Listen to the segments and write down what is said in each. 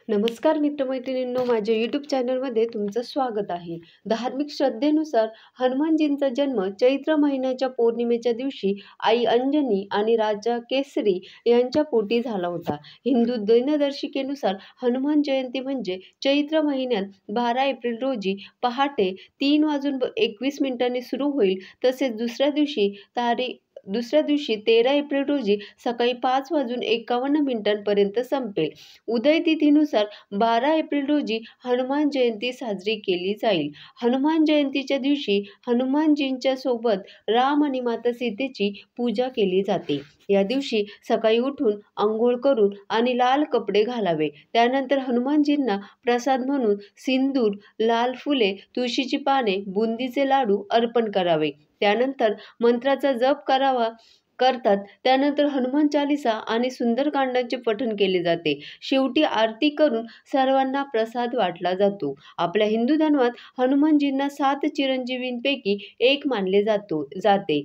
नमस्कार मित्रमैत्रिणींनो, माझ्या यूट्यूब चॅनलमध्ये तुमचं स्वागत आहे. धार्मिक श्रद्धेनुसार हनुमानजींचा जन्म चैत्र महिन्याच्या पौर्णिमेच्या दिवशी आई अंजनी आणि राजा केसरी यांच्या पोटी झाला होता. हिंदू दिनदर्शिकेनुसार हनुमान जयंती म्हणजे चैत्र महिन्यात 12 एप्रिल रोजी पहाटे 3:21 सुरू होईल. तसेच दुसऱ्या दिवशी 13 एप्रिल रोजी सकाळी 5:51 संपेल. उदय तिथीनुसार 12 एप्रिल रोजी हनुमान जयंती साजरी केली जाईल. हनुमान जयंतीच्या दिवशी हनुमानजींच्या सोबत राम आणि माता सीतेची पूजा केली जाते. या दिवशी सकाळी उठून अंघोळ करून आणि लाल कपडे घालावे. त्यानंतर हनुमानजींना प्रसाद म्हणून सिंदूर, लाल फुले, तुळशीची पाने, बुंदीचे लाडू अर्पण करावे. त्यानंतर मंत्राचा जप करतात. त्यानंतर हनुमान चालीसा आणि सुंदरकांडाचे पठण केले जाते. शेवटी आरती करून सर्वांना प्रसाद वाटला जातो. आपल्या हिंदू धर्मात हनुमानजींना 7 चिरंजीवींपैकी एक मानले जाते.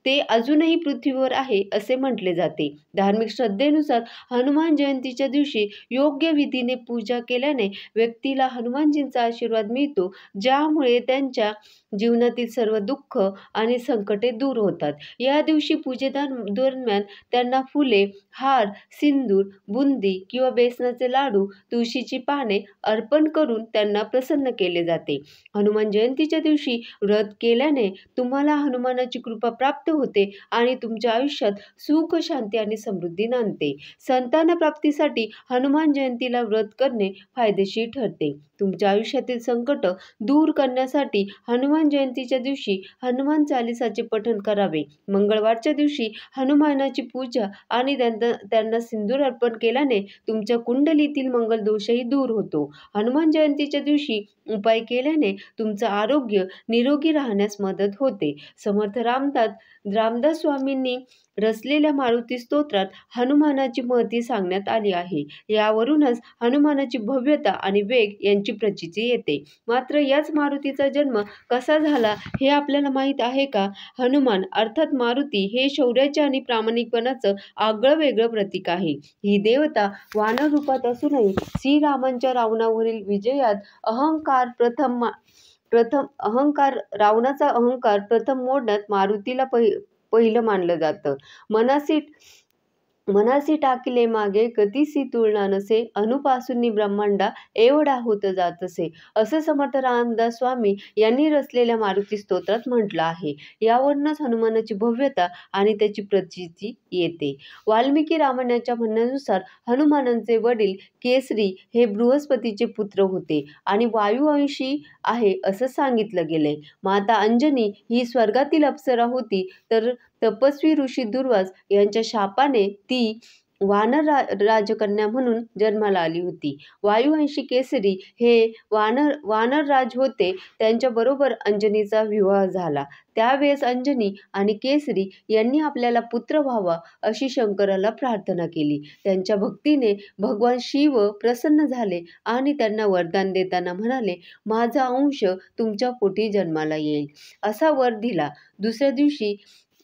ते अजूनही पृथ्वीवर आहे असे म्हटले जाते. धार्मिक श्रद्धेनुसार हनुमान जयंतीच्या दिवशी योग्य विधीने पूजा केल्याने व्यक्तीला हनुमानजींचा आशीर्वाद मिळतो, ज्यामुळे त्यांच्या जीवनातील सर्व दुःख आणि संकटे दूर होतात. या दिवशी पूजेदरम्यान त्यांना फुले, हार, सिंदूर, बुंदी किंवा बेसनाचे लाडू, तुळशीची पाने अर्पण करून त्यांना प्रसन्न केले जाते. हनुमान जयंतीच्या दिवशी व्रत केल्याने तुम्हाला हनुमानाची कृपा प्राप्त होते आणि तुमच्या आयुष्यात सुख, शांती आणि समृद्धी नांदते. संतान प्राप्तीसाठी हनुमान जयंतीला व्रत करणे फायदेशीर ठरते. तुमच्या आयुष्यातील संकट दूर करण्यासाठी हनुमान जयंतीच्या दिवशी हनुमान चालीसाचे पठण करावे. मंगळवारच्या दिवशी हनुमानाची पूजा आणि त्यांना सिंदूर अर्पण केल्याने तुमच्या कुंडलीतील मंगल दोषही दूर होतो. हनुमान जयंतीच्या दिवशी उपाय केल्याने तुमचं आरोग्य निरोगी राहण्यास मदत होते. समर्थ रामदास स्वामींनी रचलेल्या मारुती स्तोत्रात हनुमानाची महती सांगण्यात आली आहे. यावरूनच हनुमानाची भव्यता आणि वेग यांची प्रचिती येते. मात्र याच मारुतीचा जन्म कसा झाला हे आपल्याला माहीत आहे का? हनुमान अर्थात मारुती हे शौर्याचे आणि प्रामाणिकपणाचं आगळं-वेगळं प्रतीक आहे. ही देवता वानर रूपात असूनही श्रीरामांच्या रावणावरील विजयात रावणाचा अहंकार प्रथम मोडण्यात मारुतीला पहिलं मानलं जातं. मनासी टाकिले मागे कधीसी तुलना नसे, अनुपासूनी ब्रह्मांडा एवढा होत जातसे, असं समर्थ रामदास स्वामी यांनी रचलेल्या मारुती स्तोत्रात म्हटलं आहे. यावरूनच हनुमानाची भव्यता आणि त्याची प्रचिती येते. वाल्मिकी रामायणाच्या म्हणण्यानुसार हनुमानांचे वडील केसरी हे बृहस्पतीचे पुत्र होते आणि वायुवंशी आहे असं सांगितलं गेलंय. माता अंजनी ही स्वर्गातील अप्सरा होती, तर तपस्वी ऋषी दुर्वास यांच्या शापाने ती वानर राजकन्या म्हणून जन्माला आली होती. वायुवंशी केसरी हे वानरराज होते. त्यांच्याबरोबर अंजनीचा विवाह झाला. त्यावेळेस अंजनी आणि केसरी यांनी आपल्याला पुत्र व्हावा अशी शंकराला प्रार्थना केली. त्यांच्या भक्तीने भगवान शिव प्रसन्न झाले आणि त्यांना वरदान देताना म्हणाले, माझा अंश तुमच्या पोटी जन्माला येईल असा वर दिला.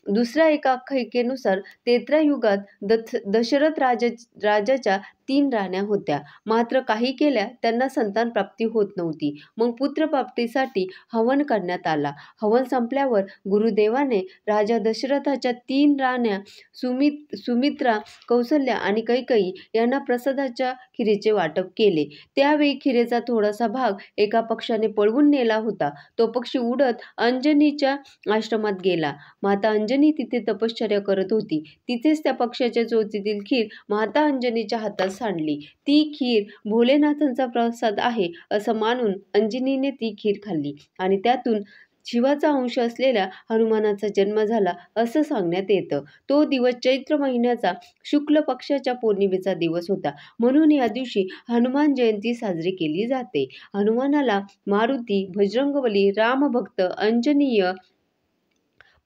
दुसऱ्या एका आख्यायिकेनुसार त्रेतायुगात दशरथ राजाच्या 3 राण्या होत्या. मात्र काही केल्या त्यांना संतान प्राप्ती होत नव्हती. मग पुत्रप्राप्तीसाठी हवन करण्यात आला. हवन संपल्यावर गुरुदेवाने राजा दशरथाच्या 3 राण्या सुमित्रा, कौसल्या आणि कैकेयी यांना प्रसादाच्या खिरीचे वाटप केले. त्यावेळी खिरेचा थोडासा भाग एका पक्षाने पळवून नेला होता. तो पक्षी उडत अंजनीच्या आश्रमात गेला. माता अंजनी तिथे तपश्चर्या करत होती. तिथेच त्या पक्षाच्या चोचीतील खीर माता अंजनीच्या हातात सांडली. ती खीर भोलेनाथांचा प्रसाद आहे असं मानून अंजनीने ती खीर खाल्ली आणि त्यातून शिवाचा अंश असलेल्या हनुमानाचा जन्म झाला असं सांगण्यात येतं. तो दिवस चैत्र महिन्याचा शुक्ल पक्षाच्या पौर्णिमेचा दिवस होता. म्हणून या दिवशी हनुमान जयंती साजरी केली जाते. हनुमानाला मारुती, बजरंगबली, रामभक्त, अंजनीय,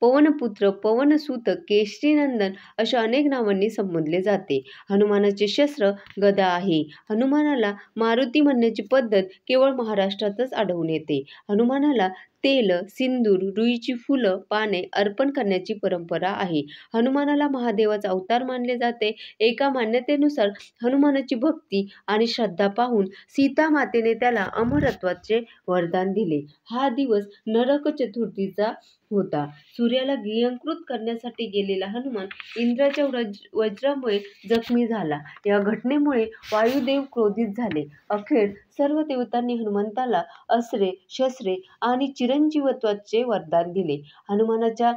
पवनपुत्र, पवनसुत, केशरीनंदन अशा अनेक नावांनी संबोधले जाते. हनुमानाचे शस्त्र गदा आहे. हनुमानाला मारुती म्हणण्याची पद्धत केवळ महाराष्ट्रातच आढळून येते. हनुमानाला तेल, सिंदूर, रुईची फुलं, पाने अर्पण करण्याची परंपरा आहे. हनुमानाला महादेवाचा अवतार मानले जाते. एका मान्यतेनुसार हनुमानाची भक्ती आणि श्रद्धा पाहून सीता मातेने त्याला अमरत्वाचे वरदान दिले. हा दिवस नरक चतुर्थीचा होता. सूर्याला गिळंकृत करण्यासाठी गेलेला हनुमान इंद्राच्या वज्रामुळे जखमी झाला. या घटनेमुळे वायुदेव क्रोधित झाले. अखेर सर्व देवतांनी हनुमंताला अस्त्रे, शस्त्रे आणि चिरंजीवत्वाचे वरदान दिले. हनुमानाच्या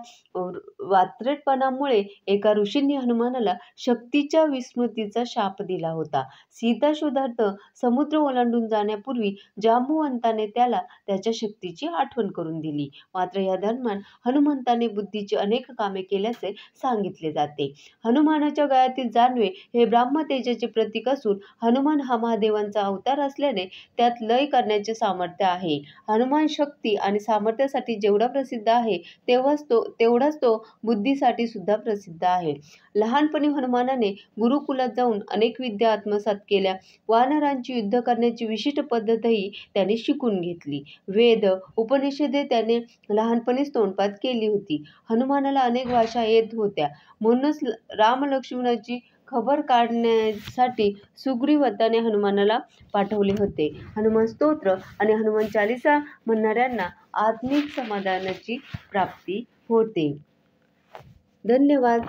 वात्रटपणामुळे एका ऋषींनी हनुमानाला शक्तीच्या विस्मृतीचा शाप दिला होता. सीता शोधार्थ समुद्र ओलांडून जाण्यापूर्वी जांबुवंताने त्याला त्याच्या शक्तीची आठवण करून दिली. मात्र या दरम्यान हनुमंताने बुद्धीची अनेक कामे केल्याचे सांगितले जाते. हनुमानाच्या गळ्यातील जानवे हे ब्रह्मतेजाचे प्रतीक असून हनुमान हा महादेवांचा अवतार असल्याने त्यात लय करण्याचे सामर्थ्य आहे. हनुमान शक्ती आणि सामर्थ्यासाठी जेवढा प्रसिद्ध आहे तेवढाच तो बुद्धीसाठी सुद्धा प्रसिद्ध आहे. लहानपणी हनुमानाने गुरुकुलात जाऊन अनेक विद्या आत्मसात केल्या. वानरांची युद्ध करण्याची विशिष्ट पद्धतही त्याने शिकून घेतली. वेद, उपनिषदे त्याने लहानपणीच तोंडपाठ केली होती. हनुमानाला अनेक भाषा येत होत्या. म्हणूनच रामलक्ष्मणाची खबर काढण्यासाठी सुग्रीवताने हनुमानाला पाठवले होते. हनुमान स्तोत्र आणि हनुमान चालीसा म्हणणाऱ्यांना आत्मिक समाधानाची प्राप्ती होते. धन्यवाद.